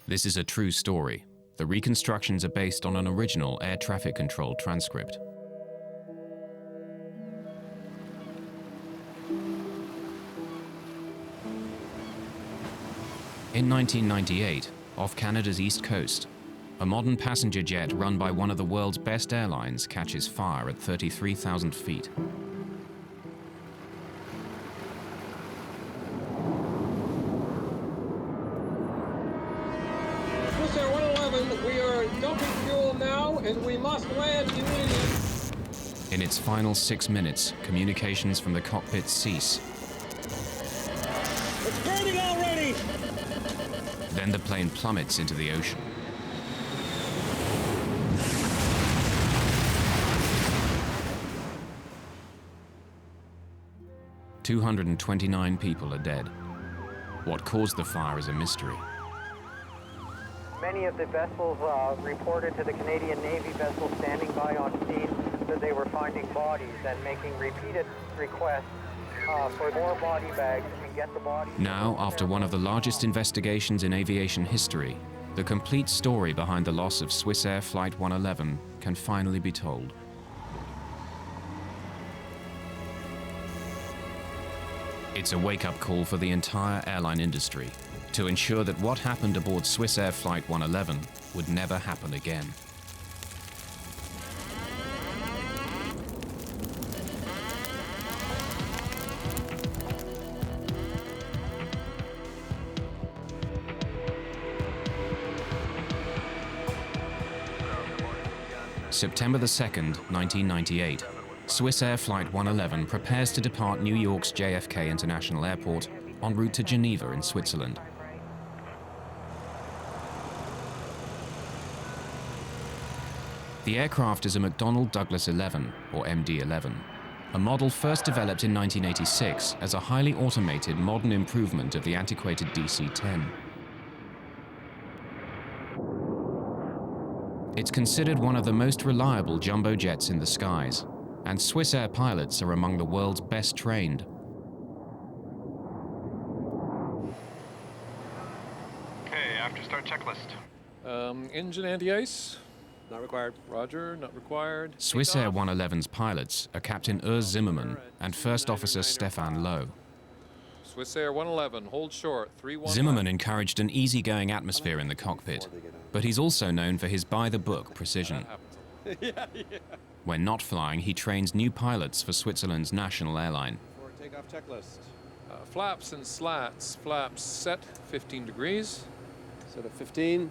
This is a true story. The reconstructions are based on an original air traffic control transcript. In 1998, off Canada's east coast, a modern passenger jet run by one of the world's best airlines catches fire at 33,000 feet. Swissair 111, we are dumping fuel now and we must land immediately. In its final 6 minutes, communications from the cockpit cease. It's burning already! Then the plane plummets into the ocean. "229 people are dead. What caused the fire is a mystery. Many of the vessels reported to the Canadian Navy vessels standing by on scene that they were finding bodies and making repeated requests for more body bags and get the bodies. Now, after one of the largest investigations in aviation history, the complete story behind the loss of Swissair Flight 111 can finally be told. It's a wake-up call for the entire airline industry to ensure that what happened aboard Swissair Flight 111 would never happen again. September the 2nd, 1998. Swissair Flight 111 prepares to depart New York's JFK International Airport en route to Geneva in Switzerland. The aircraft is a McDonnell Douglas 11, or MD-11, a model first developed in 1986 as a highly automated modern improvement of the antiquated DC-10. It's considered one of the most reliable jumbo jets in the skies, and Swissair pilots are among the world's best trained. Okay, after start checklist. Engine anti-ice. Not required. Roger, not required. Swissair 111's pilots are Captain Urs Zimmermann and First Officer Stefan Loh. Swissair 111, hold short, 3-1. Zimmermann encouraged an easygoing atmosphere in the cockpit, but he's also known for his by-the-book precision. When not flying, he trains new pilots for Switzerland's national airline. Takeoff checklist. Flaps and slats. Flaps set 15 degrees. Set at 15.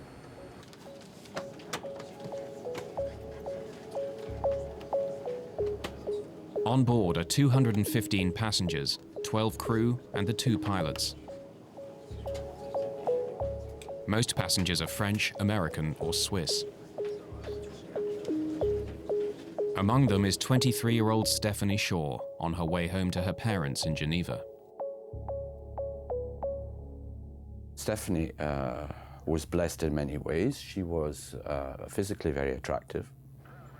On board are 215 passengers, 12 crew, and the 2 pilots. Most passengers are French, American, or Swiss. Among them is 23-year-old Stephanie Shaw on her way home to her parents in Geneva. Stephanie was blessed in many ways. She was physically very attractive.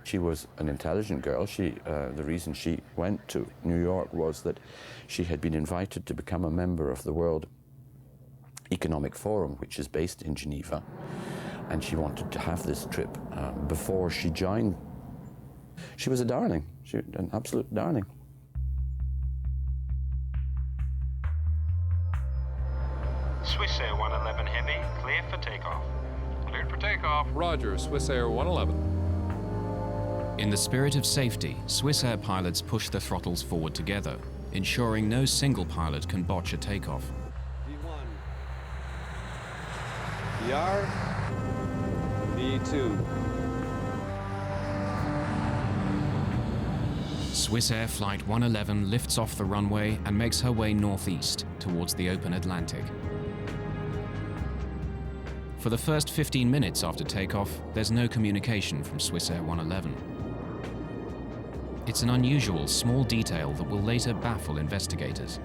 She was an intelligent girl. The reason she went to New York was that she had been invited to become a member of the World Economic Forum, which is based in Geneva, and she wanted to have this trip before she joined. She was a darling, an absolute darling. Swissair 111 Heavy, clear for takeoff. Cleared for takeoff. Roger, Swissair 111. In the spirit of safety, Swissair pilots push the throttles forward together, ensuring no single pilot can botch a takeoff. V1. VR. V2. Swissair Flight 111 lifts off the runway and makes her way northeast towards the open Atlantic. For the first 15 minutes after takeoff, there's no communication from Swissair 111. It's an unusual, small detail that will later baffle investigators.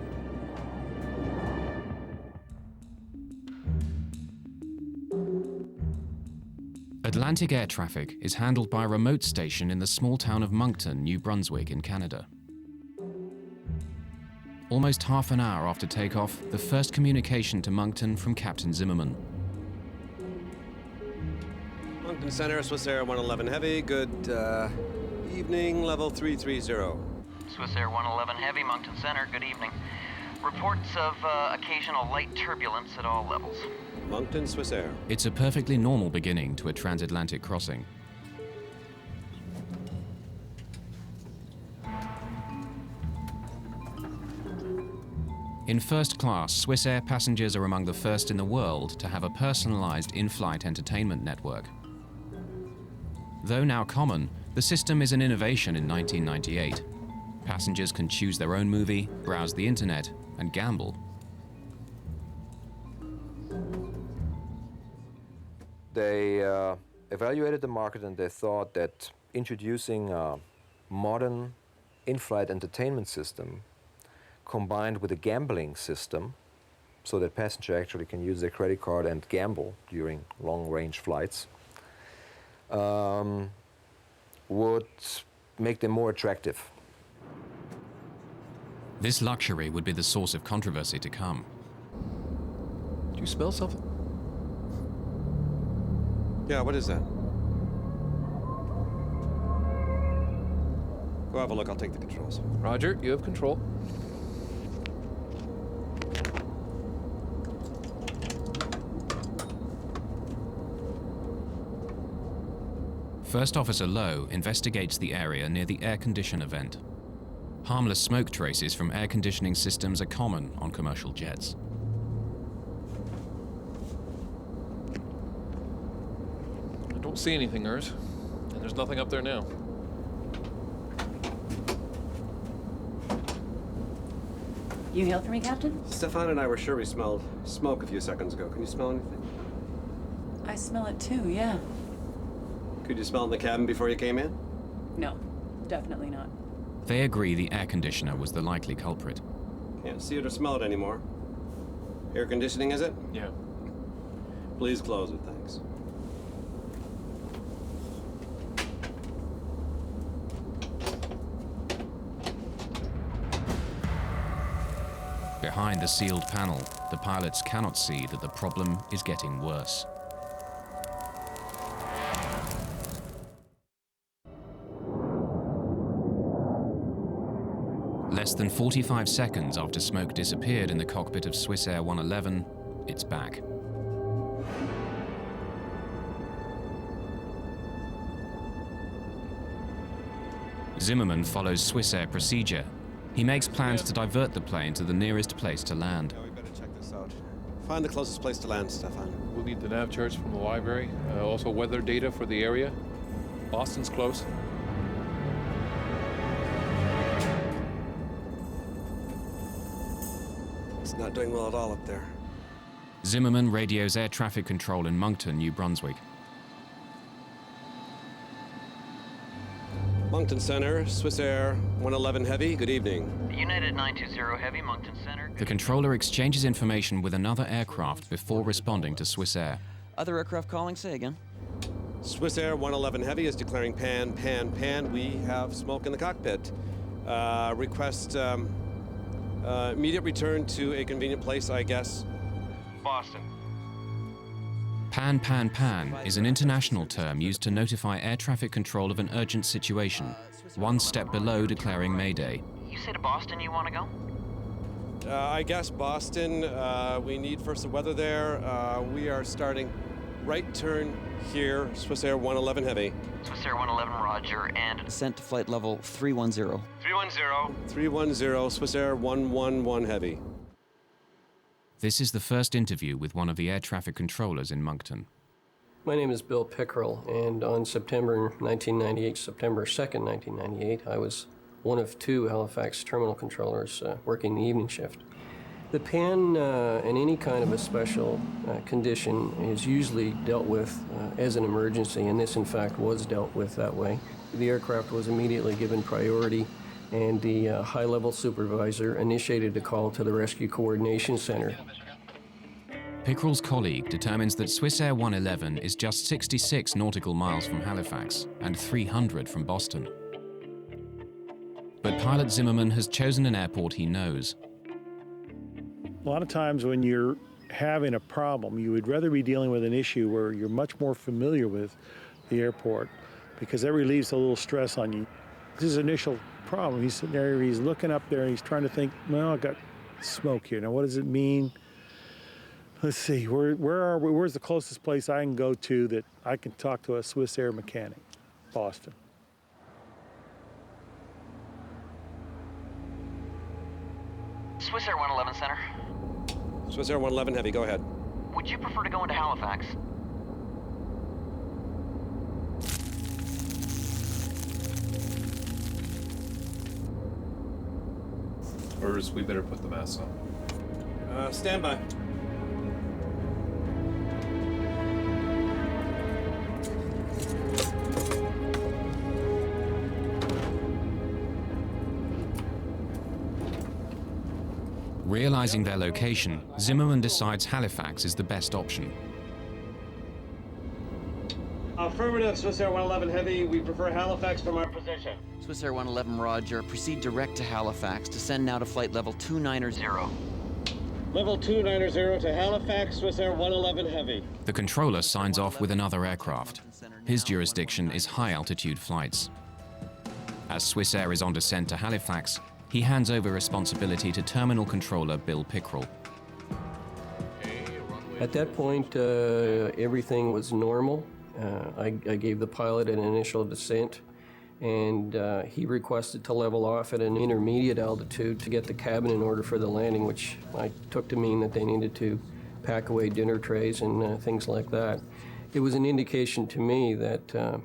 Atlantic air traffic is handled by a remote station in the small town of Moncton, New Brunswick in Canada. Almost half an hour after takeoff, the first communication to Moncton from Captain Zimmermann. Moncton Center, Swissair 111 Heavy. Good evening, level 330. Swissair 111 Heavy, Moncton Center, good evening. Reports of occasional light turbulence at all levels. Moncton, Swissair. It's a perfectly normal beginning to a transatlantic crossing. In first class, Swissair passengers are among the first in the world to have a personalized in-flight entertainment network. Though now common, the system is an innovation in 1998. Passengers can choose their own movie, browse the internet, and gamble. They evaluated the market and they thought that introducing a modern in-flight entertainment system combined with a gambling system so that passenger actually can use their credit card and gamble during long-range flights would make them more attractive. This luxury would be the source of controversy to come. Do you smell something? Yeah, what is that? Go have a look, I'll take the controls. Roger, you have control. First Officer Lowe investigates the area near the air conditioner vent. Harmless smoke traces from air conditioning systems are common on commercial jets. I don't see anything, Urs. And there's nothing up there now. You hail for me, Captain? Stefan and I were sure we smelled smoke a few seconds ago. Can you smell anything? I smell it too, yeah. Could you smell in the cabin before you came in? No, definitely not. They agree the air conditioner was the likely culprit. Can't see it or smell it anymore. Air conditioning, is it? Yeah. Please close it, thanks. Behind the sealed panel, the pilots cannot see that the problem is getting worse. Less than 45 seconds after smoke disappeared in the cockpit of Swissair 111, it's back. Zimmerman follows Swissair procedure. He makes plans to divert the plane to the nearest place to land. Yeah, we better check this out. Find the closest place to land, Stefan. We'll need the nav charts from the library. Also weather data for the area. Boston's close. It's not doing well at all up there. Zimmerman radios air traffic control in Moncton, New Brunswick. Moncton Center, Swissair 111 Heavy, good evening. United 920 Heavy, Moncton Center. The controller exchanges information with another aircraft before responding to Swissair. Other aircraft calling, say again. Swissair 111 Heavy is declaring pan, pan, pan. We have smoke in the cockpit. Request immediate return to a convenient place, I guess. Boston. Pan, pan, pan is an international term used to notify air traffic control of an urgent situation, one step below declaring Mayday. You say to Boston you want to go? I guess Boston. We need first the weather there. We are starting right turn here, Swissair 111 Heavy. Swissair 111, roger, and... Descent to flight level 310. 310. 310, Swissair 111 Heavy. This is the first interview with one of the air traffic controllers in Moncton. My name is Bill Pickrell, and on September 2nd, 1998, I was one of two Halifax terminal controllers working the evening shift. The pan in any kind of a special condition is usually dealt with as an emergency, and this in fact was dealt with that way. The aircraft was immediately given priority, and the high-level supervisor initiated a call to the Rescue Coordination Center. Pickrell's colleague determines that Swissair 111 is just 66 nautical miles from Halifax and 300 from Boston. But pilot Zimmerman has chosen an airport he knows. A lot of times when you're having a problem, you would rather be dealing with an issue where you're much more familiar with the airport, because that relieves a little stress on you. This is his initial problem. He's sitting there, he's looking up there, and he's trying to think, well, I got smoke here. Now, what does it mean? Let's see, where are we? Where's the closest place I can go to that I can talk to a Swissair mechanic? Boston. Swissair 111 Center. Swissair 111 Heavy, go ahead. Would you prefer to go into Halifax? Orders, we better put the masks on. Stand by. Realizing their location, Zimmerman decides Halifax is the best option. Affirmative, Swissair 111 Heavy. We prefer Halifax from our position. Swissair 111, roger. Proceed direct to Halifax. Descend now to flight level 290. Level 290 to Halifax, Swissair 111 Heavy. The controller signs off with another aircraft. His jurisdiction is high-altitude flights. As Swissair is on descent to Halifax, he hands over responsibility to terminal controller Bill Pickrell. At that point, everything was normal. I gave the pilot an initial descent, and he requested to level off at an intermediate altitude to get the cabin in order for the landing, which I took to mean that they needed to pack away dinner trays and things like that. It was an indication to me that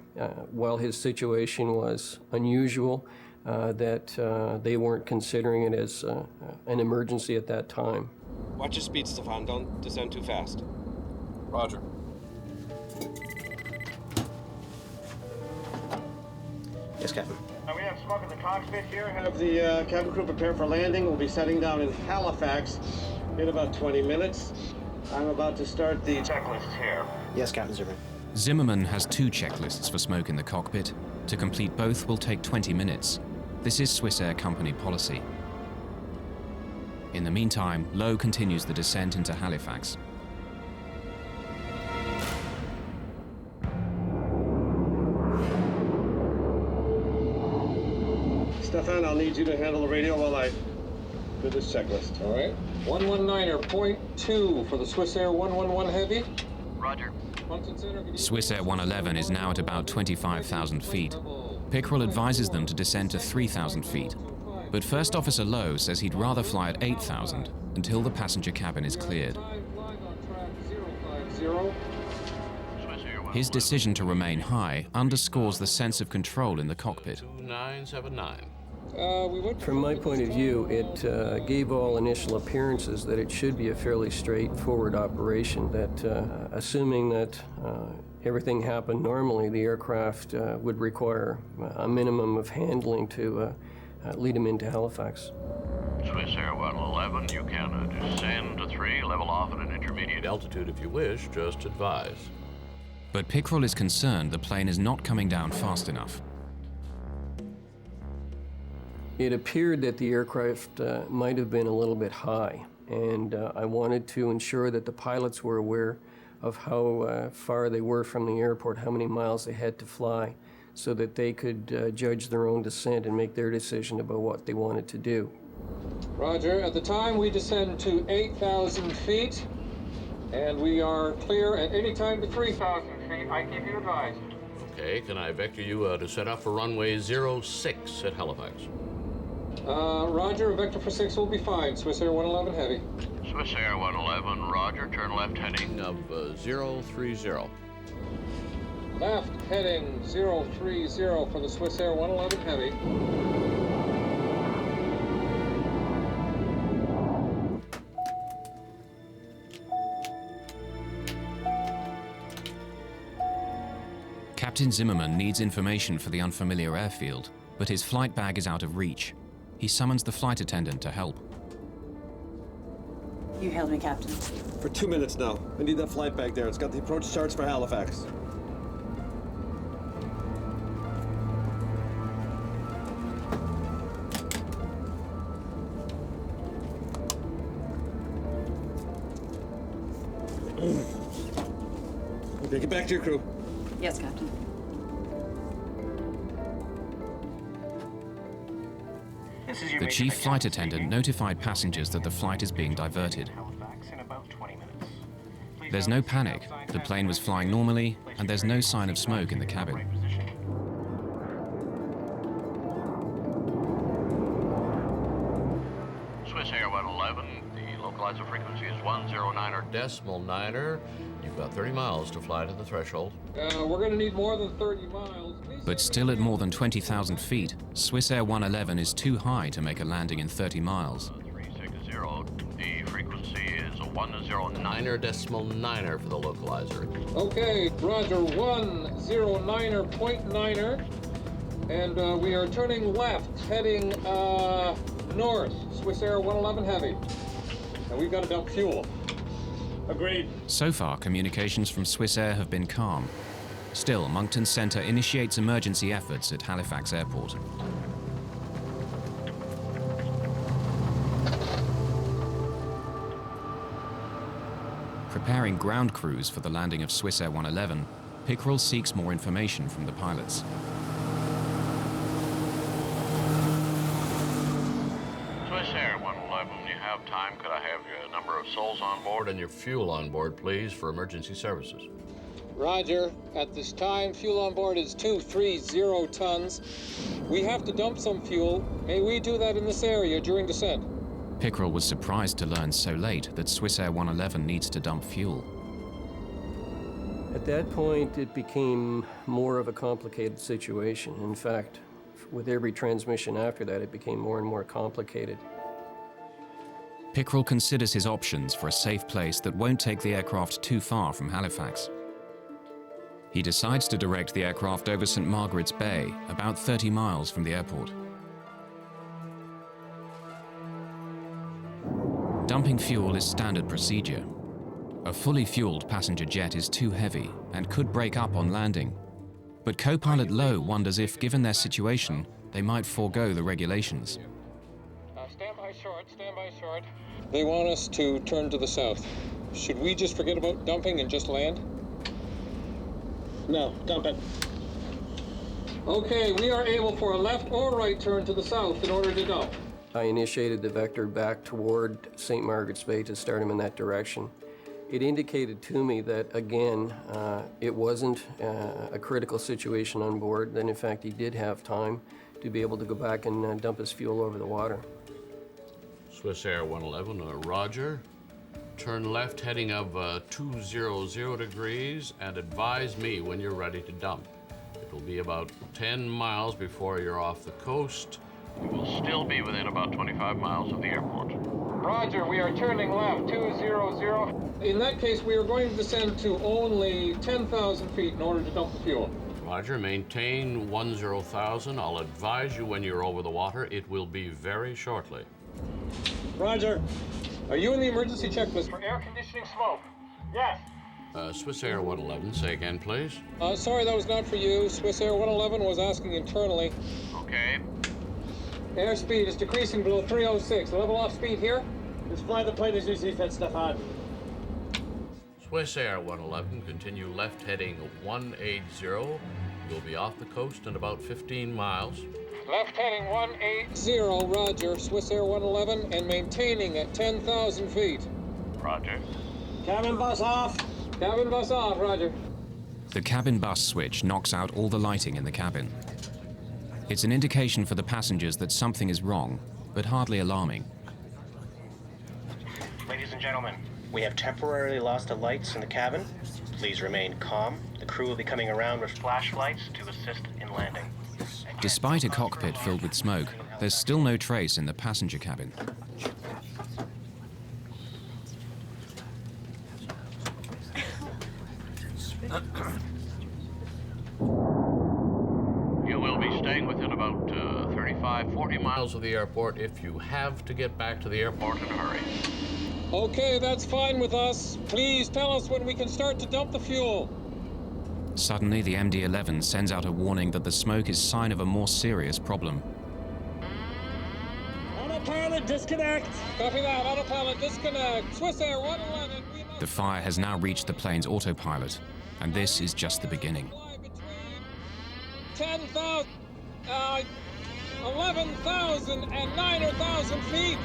while his situation was unusual, that they weren't considering it as an emergency at that time. Watch your speed, Stefan. Don't descend too fast. Roger. Yes, Captain. We have smoke in the cockpit here. Have the cabin crew prepare for landing. We'll be setting down in Halifax in about 20 minutes. I'm about to start the checklist here. Yes, Captain Zimmerman. Zimmerman has 2 checklists for smoke in the cockpit. To complete both will take 20 minutes. This is Swissair company policy. In the meantime, Lowe continues the descent into Halifax. Stefan, I'll need you to handle the radio while I do this checklist. All right. 119.2 for the Swissair 111 Heavy. Roger. Swissair 111 is now at about 25,000 feet. Pickrell advises them to descend to 3,000 feet. But First Officer Lowe says he'd rather fly at 8,000 until the passenger cabin is cleared. His decision to remain high underscores the sense of control in the cockpit. 979. From my point of view, it gave all initial appearances that it should be a fairly straightforward operation, that assuming that everything happened normally, the aircraft would require a minimum of handling to lead him into Halifax. Swissair 111, you can descend to 3, level off at an intermediate altitude if you wish, just advise. But Pickrell is concerned the plane is not coming down fast enough. It appeared that the aircraft might have been a little bit high, and I wanted to ensure that the pilots were aware of how far they were from the airport, how many miles they had to fly, so that they could judge their own descent and make their decision about what they wanted to do. Roger. At the time, we descend to 8,000 feet, and we are clear at any time to 3,000 feet. I keep you advised. Okay, can I vector you to set up for runway 06 at Halifax? Roger, a vector for 6 will be fine. Swissair 111 Heavy. Swissair 111, roger, turn left heading of 030. Left heading 030 for the Swissair 111 Heavy. Captain Zimmerman needs information for the unfamiliar airfield, but his flight bag is out of reach. He summons the flight attendant to help. You hailed me, Captain. For 2 minutes now. I need that flight bag there. It's got the approach charts for Halifax. Okay, get back to your crew. Yes, Captain. The chief flight attendant notified passengers that the flight is being diverted. There's no panic. The plane was flying normally, and there's no sign of smoke in the cabin. Swissair 111, the localizer frequency is 109.9. You've got 30 miles to fly to the threshold. We're going to need more than 30 miles. But still at more than 20,000 feet, Swissair 111 is too high to make a landing in 30 miles. 360, the frequency is a 109.9 for the localizer. Okay, Roger, 109.9, and we are turning left, heading north, Swissair 111 Heavy. And we've got to dump fuel. Agreed. So far, communications from Swissair have been calm. Still, Moncton Centre initiates emergency efforts at Halifax Airport. Preparing ground crews for the landing of Swissair 111, Pickerel seeks more information from the pilots. Swissair 111, you have time. Could I have your number of souls on board and your fuel on board, please, for emergency services? Roger. At this time, fuel on board is 230 tons. We have to dump some fuel. May we do that in this area during descent? Pickerel was surprised to learn so late that Swissair 111 needs to dump fuel. At that point, it became more of a complicated situation. In fact, with every transmission after that, it became more and more complicated. Pickerel considers his options for a safe place that won't take the aircraft too far from Halifax. He decides to direct the aircraft over St. Margaret's Bay, about 30 miles from the airport. Dumping fuel is standard procedure. A fully fueled passenger jet is too heavy and could break up on landing. But co-pilot Lowe wonders if, given their situation, they might forego the regulations. Stand by short. They want us to turn to the south. Should we just forget about dumping and just land? No, dump it. Okay, we are able for a left or right turn to the south in order to dump. I initiated the vector back toward St. Margaret's Bay to start him in that direction. It indicated to me that, again, it wasn't a critical situation on board, that in fact he did have time to be able to go back and dump his fuel over the water. Swissair 111, Roger. Turn left heading of 200 degrees and advise me when you're ready to dump. It will be about 10 miles before you're off the coast. You will still be within about 25 miles of the airport. Roger, we are turning left, 200. In that case, we are going to descend to only 10,000 feet in order to dump the fuel. Roger, maintain 10,000. I'll advise you when you're over the water. It will be very shortly. Roger. Are you in the emergency checklist for air conditioning smoke? Yes. Swissair 111, say again, please. Sorry, that was not for you. Swissair 111 was asking internally. Okay. Airspeed is decreasing below 306. Level off speed here. Just fly the plane as you see fit, Stefan. Swissair 111, continue left heading 180. You'll be off the coast in about 15 miles. Left heading 180, Roger. Swissair 111 and maintaining at 10,000 feet. Roger. Cabin bus off. Cabin bus off, Roger. The cabin bus switch knocks out all the lighting in the cabin. It's an indication for the passengers that something is wrong, but hardly alarming. Ladies and gentlemen, we have temporarily lost the lights in the cabin. Please remain calm. The crew will be coming around with flashlights to assist in landing. Despite a cockpit filled with smoke, there's still no trace in the passenger cabin. You will be staying within about 35-40 miles of the airport if you have to get back to the airport in a hurry. Okay, that's fine with us. Please tell us when we can start to dump the fuel. Suddenly, the MD-11 sends out a warning that the smoke is sign of a more serious problem. Autopilot, disconnect. Copy that. Autopilot, disconnect. Swissair 111. The fire has now reached the plane's autopilot, and this is just the beginning. 10,000. 11,000 and 9,000 feet.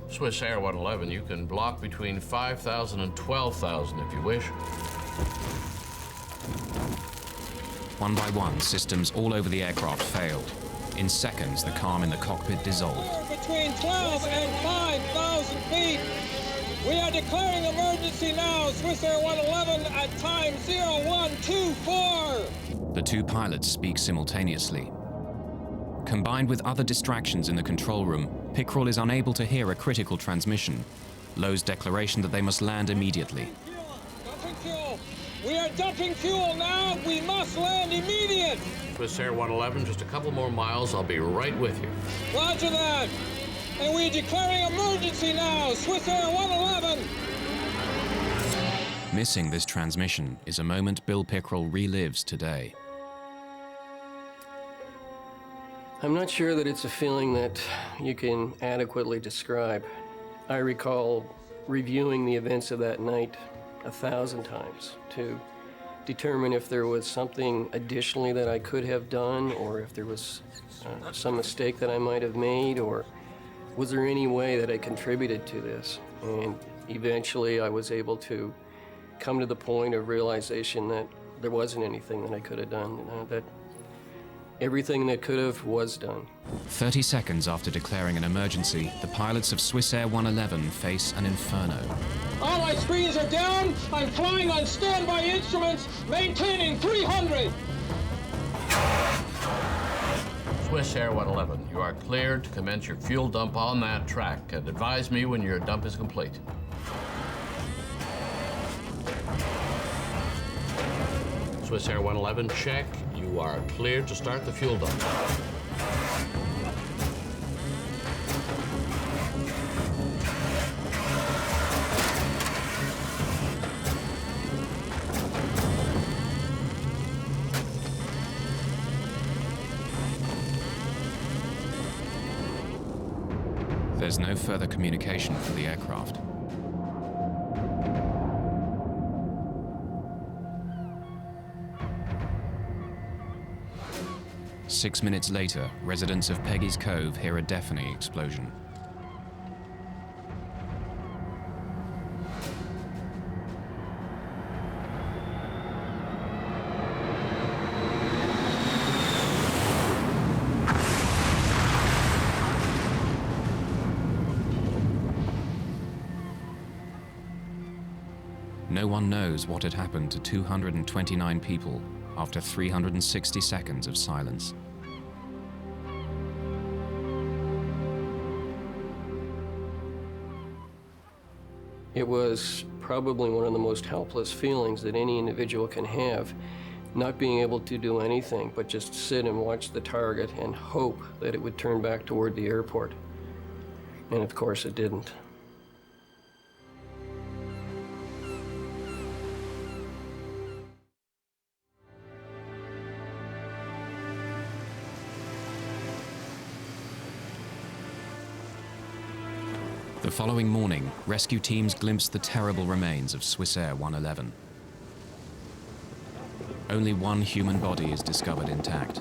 Swissair 111, you can block between 5,000 and 12,000 if you wish. One by one, systems all over the aircraft failed. In seconds, the calm in the cockpit dissolved. Between 12 and 5,000 feet. We are declaring emergency now. Swissair 111 at time 0124. The two pilots speak simultaneously. Combined with other distractions in the control room, Pickrell is unable to hear a critical transmission. Lowe's declaration that they must land immediately. Dumping fuel. We are dumping fuel now. We must land immediate. Swissair 111, just a couple more miles. I'll be right with you. Roger that. And we're declaring emergency now. Swissair 111. Missing this transmission is a moment Bill Pickrell relives today. I'm not sure that it's a feeling that you can adequately describe. I recall reviewing the events of that night 1,000 times to determine if there was something additionally that I could have done, or if there was some mistake that I might have made, or was there any way that I contributed to this? And eventually I was able to come to the point of realization that there wasn't anything that I could have done, that everything that could have was done. 30 seconds after declaring an emergency, the pilots of Swissair 111 face an inferno. All my screens are down. I'm flying on standby instruments, maintaining 300. Swissair 111, you are cleared to commence your fuel dump on that track, and advise me when your dump is complete. Swissair 111, check. You are cleared to start the fuel dump. There's no further communication from the aircraft. Six minutes later, residents of Peggy's Cove hear a deafening explosion. No one knows what had happened to 229 people after 360 seconds of silence. It was probably one of the most helpless feelings that any individual can have, not being able to do anything but just sit and watch the target and hope that it would turn back toward the airport. And of course it didn't. The following morning, rescue teams glimpsed the terrible remains of Swissair 111. Only one human body is discovered intact.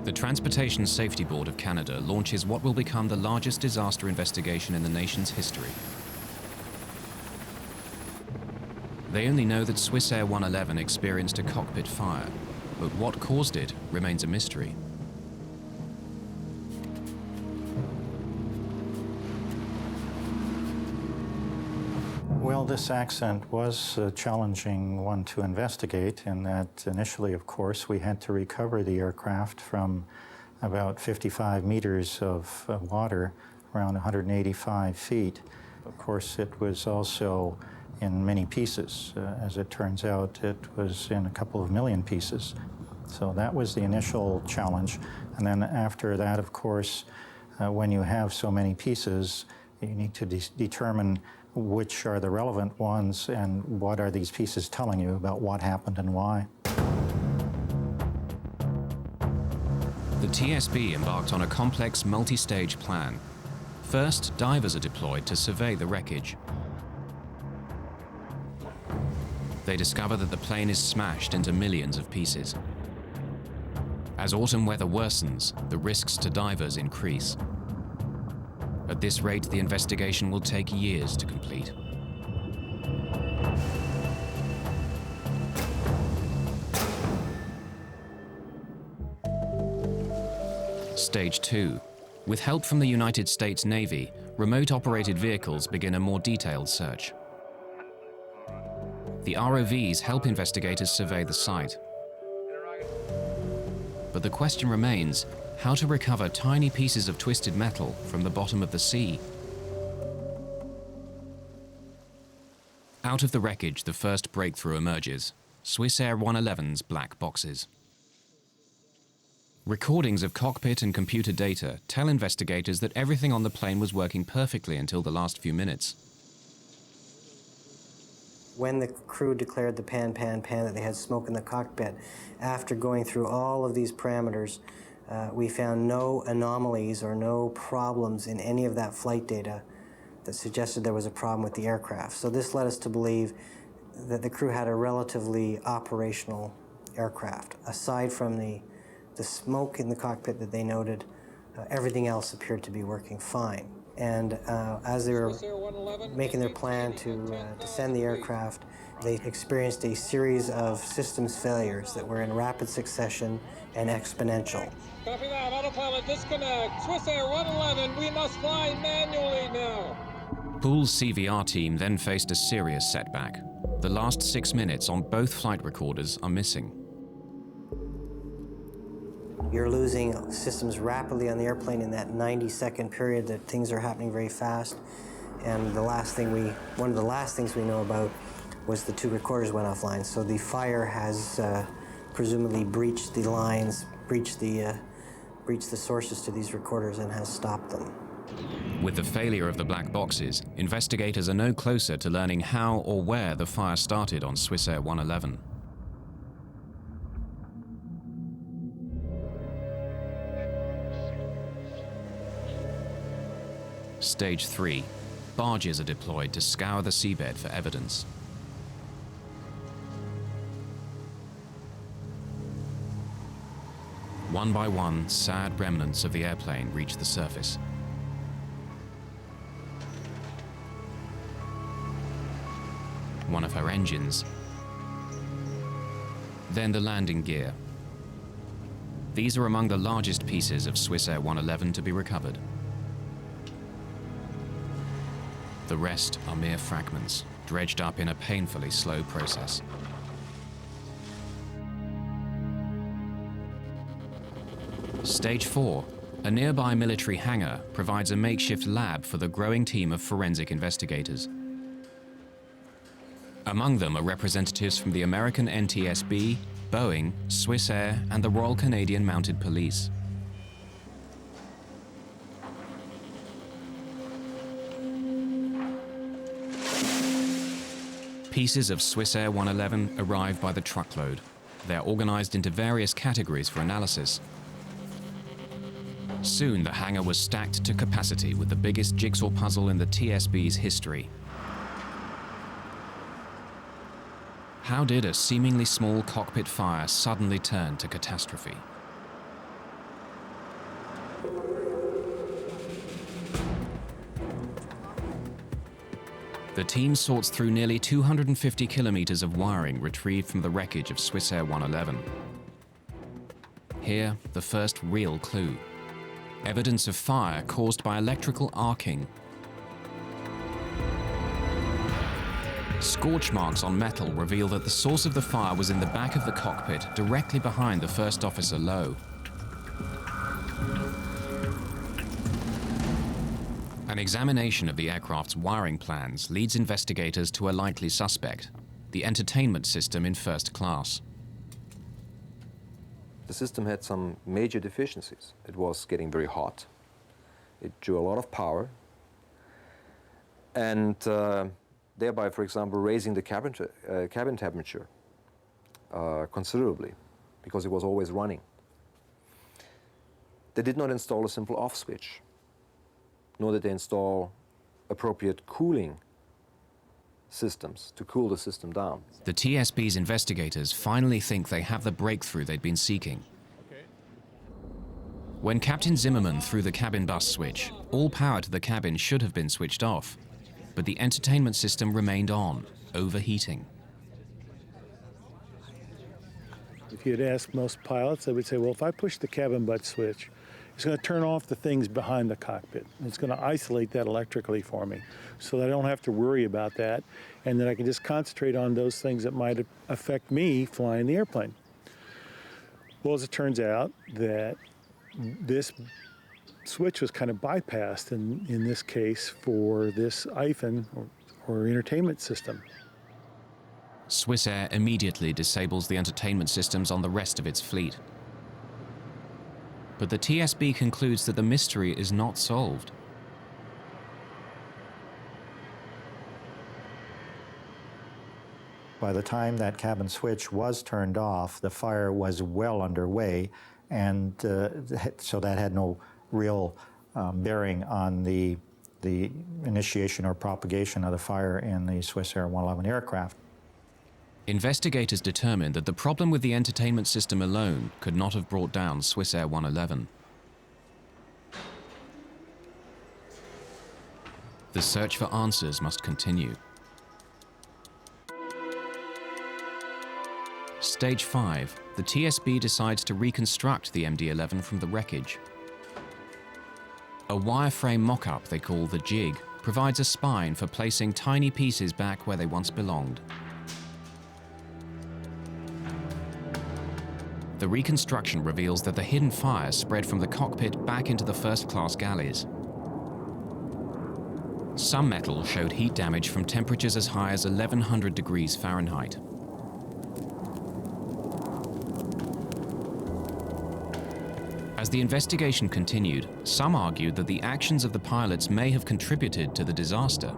The Transportation Safety Board of Canada launches what will become the largest disaster investigation in the nation's history. They only know that Swissair 111 experienced a cockpit fire, but what caused it remains a mystery. Well, this accident was a challenging one to investigate in that initially, of course, we had to recover the aircraft from about 55 meters of water, around 185 feet. Of course, it was also in many pieces. As it turns out, it was in a couple of million pieces. So that was the initial challenge. And then after that, of course, when you have so many pieces, you need to determine which are the relevant ones and what are these pieces telling you about what happened and why. The TSB embarked on a complex multi-stage plan. First, divers are deployed to survey the wreckage. They discover that the plane is smashed into millions of pieces. As autumn weather worsens, the risks to divers increase. At this rate, the investigation will take years to complete. Stage 2. With help from the United States Navy, remote-operated vehicles begin a more detailed search. The ROVs help investigators survey the site. But the question remains, how to recover tiny pieces of twisted metal from the bottom of the sea? Out of the wreckage, the first breakthrough emerges: Swissair 111's black boxes. Recordings of cockpit and computer data tell investigators that everything on the plane was working perfectly until the last few minutes. When the crew declared the pan, that they had smoke in the cockpit, after going through all of these parameters, we found no anomalies or no problems in any of that flight data that suggested there was a problem with the aircraft. So this led us to believe that the crew had a relatively operational aircraft. Aside from the smoke in the cockpit that they noted, everything else appeared to be working fine. And as they were making their plan to descend the aircraft, they experienced a series of systems failures that were in rapid succession and exponential. Copy that. Autopilot disconnect. Swissair 111, we must fly manually now. Pool's CVR team then faced a serious setback. The last 6 minutes on both flight recorders are missing. You're losing systems rapidly on the airplane in that 90-second period that things are happening very fast. And one of the last things we know about was the 2 recorders went offline. So the fire has presumably breached the lines, breached the sources to these recorders and has stopped them. With the failure of the black boxes, investigators are no closer to learning how or where the fire started on Swissair 111. Stage 3. Barges are deployed to scour the seabed for evidence. One by one, sad remnants of the airplane reach the surface. One of her engines, then the landing gear. These are among the largest pieces of Swissair 111 to be recovered. The rest are mere fragments, dredged up in a painfully slow process. Stage 4. A nearby military hangar provides a makeshift lab for the growing team of forensic investigators. Among them are representatives from the American NTSB, Boeing, Swissair, and the Royal Canadian Mounted Police. Pieces of Swissair 111 arrive by the truckload. They're organized into various categories for analysis. Soon, the hangar was stacked to capacity with the biggest jigsaw puzzle in the TSB's history. How did a seemingly small cockpit fire suddenly turn to catastrophe? The team sorts through nearly 250 kilometers of wiring retrieved from the wreckage of Swissair 111. Here, the first real clue. Evidence of fire caused by electrical arcing. Scorch marks on metal reveal that the source of the fire was in the back of the cockpit, directly behind the first officer Lowe. An examination of the aircraft's wiring plans leads investigators to a likely suspect, the entertainment system in first class. The system had some major deficiencies. It was getting very hot. It drew a lot of power. And thereby, for example, raising the cabin temperature considerably, because it was always running. They did not install a simple off switch, nor did they install appropriate cooling systems to cool the system down. The TSB's investigators finally think they have the breakthrough they'd been seeking. When Captain Zimmerman threw the cabin bus switch, all power to the cabin should have been switched off, but the entertainment system remained on, overheating. If you'd ask most pilots, they would say, well, if I push the cabin butt switch, it's going to turn off the things behind the cockpit. It's going to isolate that electrically for me so that I don't have to worry about that, and that I can just concentrate on those things that might affect me flying the airplane. Well, as it turns out, that this switch was kind of bypassed in this case for this IFIN, or entertainment system. Swissair immediately disables the entertainment systems on the rest of its fleet. But the TSB concludes that the mystery is not solved. By the time that cabin switch was turned off, the fire was well underway, and so that had no real bearing on the initiation or propagation of the fire in the Swissair 111 aircraft. Investigators determined that the problem with the entertainment system alone could not have brought down Swissair 111. The search for answers must continue. Stage 5, the TSB decides to reconstruct the MD-11 from the wreckage. A wireframe mock-up they call the jig provides a spine for placing tiny pieces back where they once belonged. The reconstruction reveals that the hidden fire spread from the cockpit back into the first-class galleys. Some metal showed heat damage from temperatures as high as 1100 degrees Fahrenheit. As the investigation continued, some argued that the actions of the pilots may have contributed to the disaster.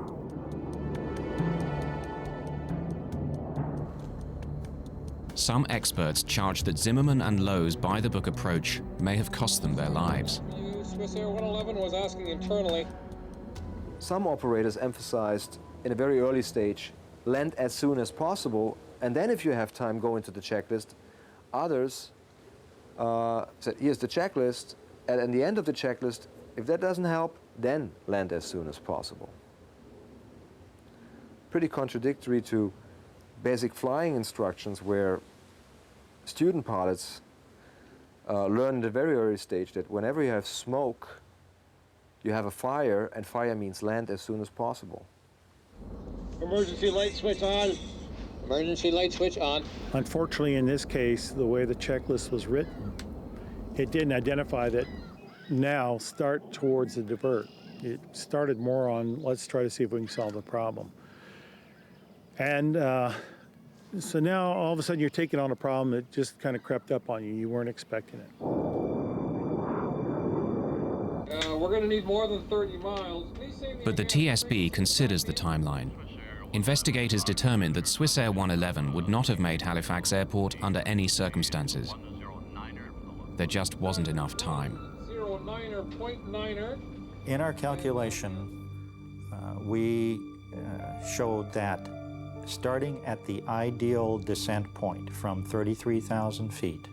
Some experts charged that Zimmerman and Lowe's by-the-book approach may have cost them their lives. Swissair 111 was asking internally. Some operators emphasized in a very early stage, land as soon as possible, and then if you have time, go into the checklist. Others said, here's the checklist, and at the end of the checklist, if that doesn't help, then land as soon as possible. Pretty contradictory to basic flying instructions where student pilots learn at a very early stage that whenever you have smoke, you have a fire, and fire means land as soon as possible. Emergency light switch on. Emergency light switch on. Unfortunately, in this case, the way the checklist was written, it didn't identify that now start towards the divert. It started more on let's try to see if we can solve the problem. And so now all of a sudden you're taking on a problem that just kind of crept up on you. You weren't expecting it. We're going to need more than 30 miles. But the TSB considers the timeline. Investigators determined that Swissair 111 would not have made Halifax Airport under any circumstances. There just wasn't enough time. In our calculation, we showed that starting at the ideal descent point from 33,000 feet,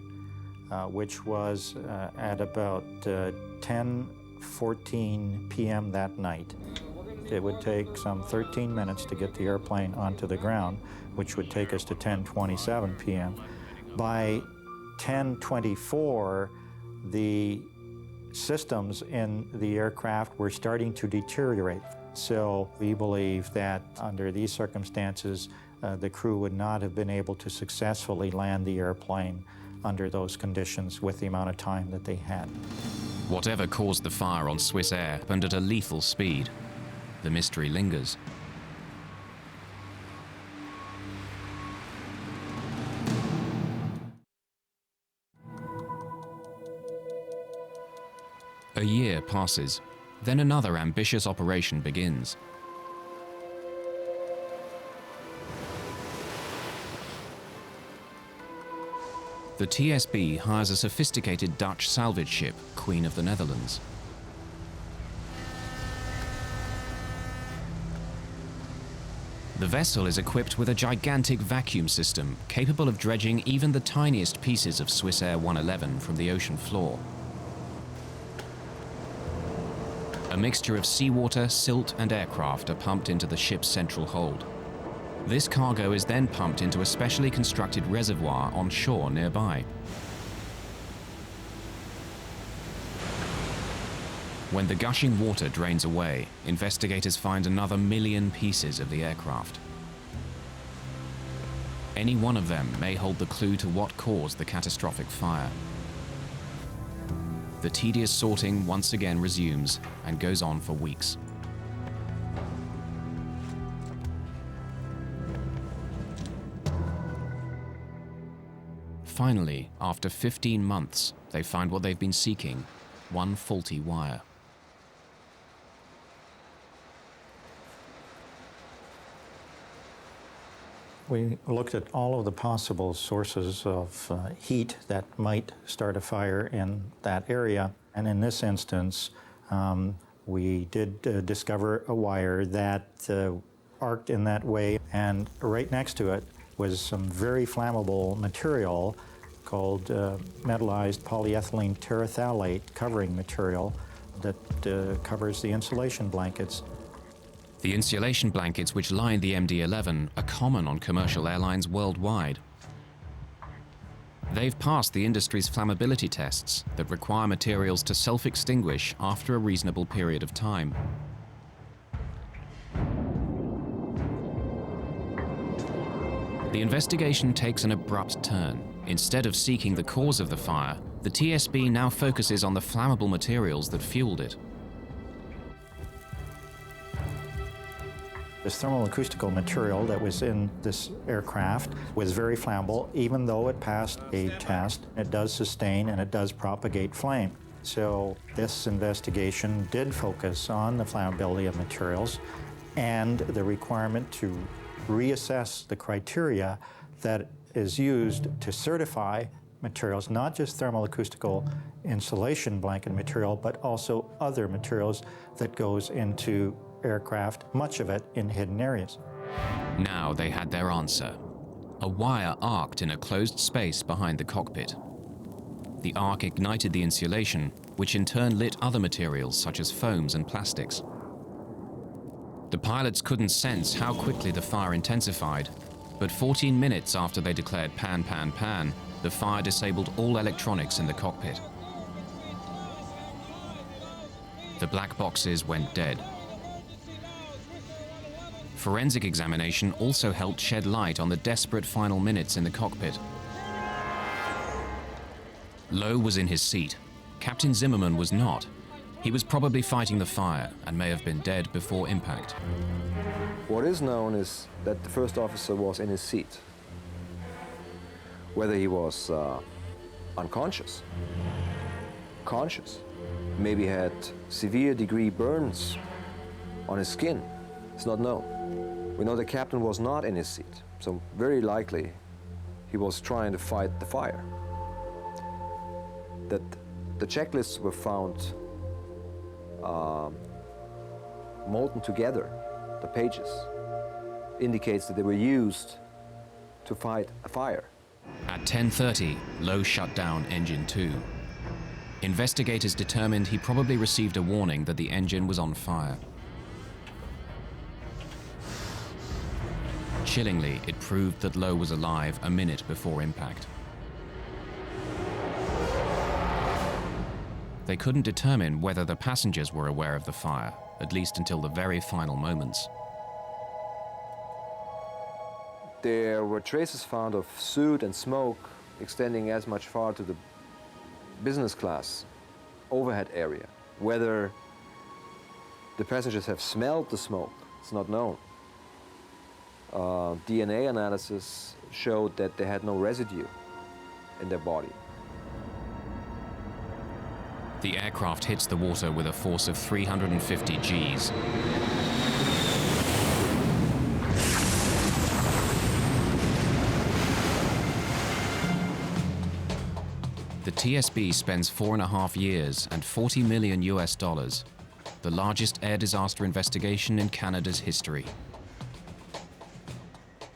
which was at about 10:14 p.m. that night, it would take some 13 minutes to get the airplane onto the ground, which would take us to 10:27 p.m. By 10:24, the systems in the aircraft were starting to deteriorate. So we believe that under these circumstances, the crew would not have been able to successfully land the airplane under those conditions with the amount of time that they had. Whatever caused the fire on Swissair happened at a lethal speed. The mystery lingers. A year passes, then another ambitious operation begins. The TSB hires a sophisticated Dutch salvage ship, Queen of the Netherlands. The vessel is equipped with a gigantic vacuum system capable of dredging even the tiniest pieces of Swissair 111 from the ocean floor. A mixture of seawater, silt, and aircraft are pumped into the ship's central hold. This cargo is then pumped into a specially constructed reservoir on shore nearby. When the gushing water drains away, investigators find another 1 million pieces of the aircraft. Any one of them may hold the clue to what caused the catastrophic fire. The tedious sorting once again resumes and goes on for weeks. Finally, after 15 months, they find what they've been seeking, one faulty wire. We looked at all of the possible sources of heat that might start a fire in that area. And in this instance, we did discover a wire that arced in that way. And right next to it was some very flammable material called metallized polyethylene terephthalate covering material that covers the insulation blankets. The insulation blankets which line the MD-11 are common on commercial airlines worldwide. They've passed the industry's flammability tests that require materials to self-extinguish after a reasonable period of time. The investigation takes an abrupt turn. Instead of seeking the cause of the fire, the TSB now focuses on the flammable materials that fueled it. This thermoacoustical material that was in this aircraft was very flammable. Even though it passed a test, it does sustain and it does propagate flame. So this investigation did focus on the flammability of materials and the requirement to reassess the criteria that is used to certify materials, not just thermoacoustical insulation blanket material, but also other materials that goes into aircraft, much of it in hidden areas. Now they had their answer. A wire arced in a closed space behind the cockpit. The arc ignited the insulation, which in turn lit other materials such as foams and plastics. The pilots couldn't sense how quickly the fire intensified, but 14 minutes after they declared pan, pan, pan, the fire disabled all electronics in the cockpit. The black boxes went dead. Forensic examination also helped shed light on the desperate final minutes in the cockpit. Lowe was in his seat. Captain Zimmerman was not. He was probably fighting the fire and may have been dead before impact. What is known is that the first officer was in his seat. Whether he was unconscious, conscious, maybe had severe degree burns on his skin, it's not known. We know the captain was not in his seat, so very likely he was trying to fight the fire. That the checklists were found molten together, the pages, indicates that they were used to fight a fire. At 10:30, Lowe shut down engine 2. Investigators determined he probably received a warning that the engine was on fire. Chillingly, it proved that Lowe was alive a minute before impact. They couldn't determine whether the passengers were aware of the fire, at least until the very final moments. There were traces found of soot and smoke extending as much far to the business class overhead area. Whether the passengers have smelled the smoke, it's not known. DNA analysis showed that they had no residue in their body. The aircraft hits the water with a force of 350 Gs. The TSB spends 4.5 years and $40 million, the largest air disaster investigation in Canada's history.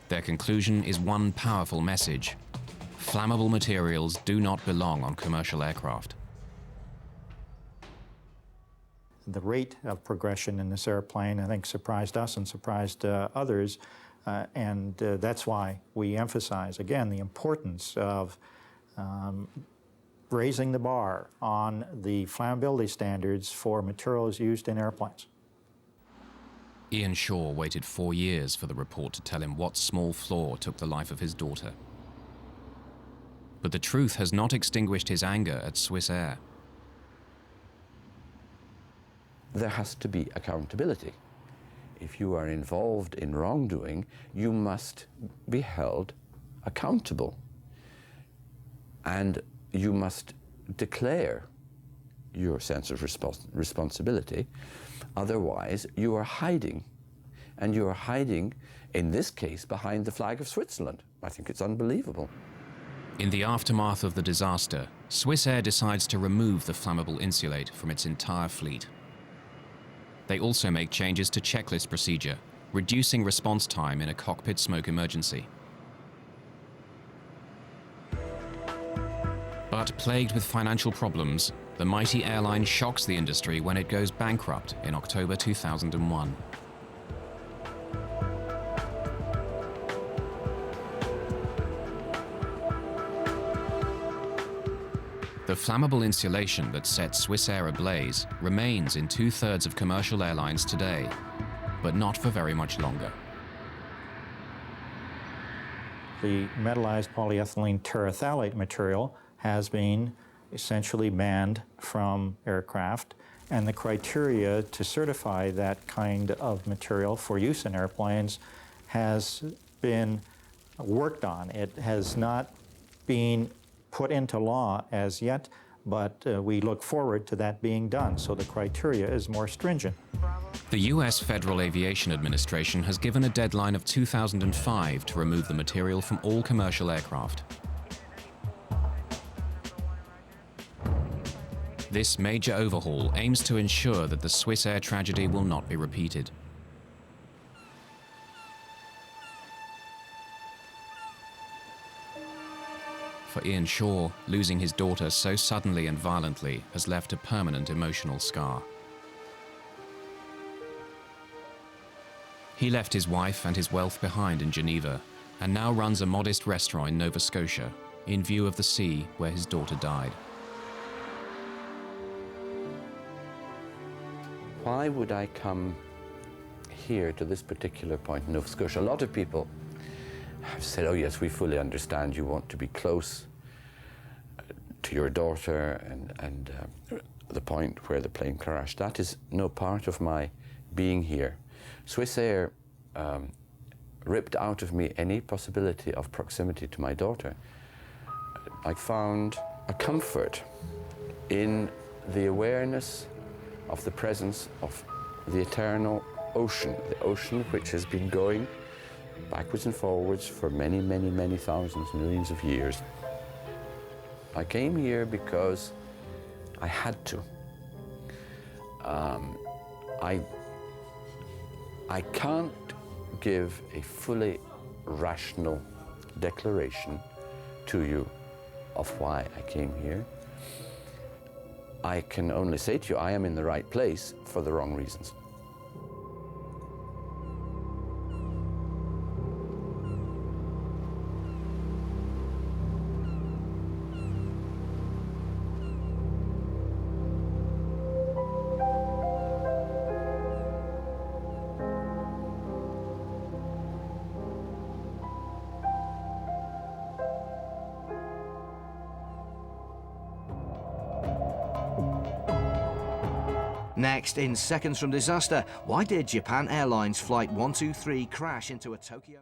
Their conclusion is one powerful message: flammable materials do not belong on commercial aircraft. The rate of progression in this airplane, I think, surprised us and surprised others, and that's why we emphasize, again, the importance of raising the bar on the flammability standards for materials used in airplanes. Ian Shaw waited 4 years for the report to tell him what small flaw took the life of his daughter. But the truth has not extinguished his anger at Swissair. There has to be accountability. If you are involved in wrongdoing, you must be held accountable. And you must declare your sense of responsibility. Otherwise, you are hiding. And you are hiding, in this case, behind the flag of Switzerland. I think it's unbelievable. In the aftermath of the disaster, Swissair decides to remove the flammable insulate from its entire fleet. They also make changes to checklist procedure, reducing response time in a cockpit smoke emergency. But plagued with financial problems, the mighty airline shocks the industry when it goes bankrupt in October 2001. The flammable insulation that set Swissair ablaze remains in 2/3 of commercial airlines today, but not for very much longer. The metallized polyethylene terephthalate material has been essentially banned from aircraft, and the criteria to certify that kind of material for use in airplanes has been worked on. It has not been put into law as yet, but we look forward to that being done, so the criteria is more stringent. The US Federal Aviation Administration has given a deadline of 2005 to remove the material from all commercial aircraft. This major overhaul aims to ensure that the Swissair tragedy will not be repeated. For Ian Shaw, losing his daughter so suddenly and violently has left a permanent emotional scar. He left his wife and his wealth behind in Geneva and now runs a modest restaurant in Nova Scotia in view of the sea where his daughter died. Why would I come here to this particular point in Nova Scotia? A lot of people have said, oh yes, we fully understand you want to be close to your daughter and the point where the plane crashed. That is no part of my being here. Swissair ripped out of me any possibility of proximity to my daughter. I found a comfort in the awareness of the presence of the eternal ocean, the ocean which has been going backwards and forwards for many, many, many thousands, millions of years. I came here because I had to. I can't give a fully rational declaration to you of why I came here. I can only say to you, I am in the right place for the wrong reasons. Next, in seconds from disaster, why did Japan Airlines Flight 123 crash into a Tokyo...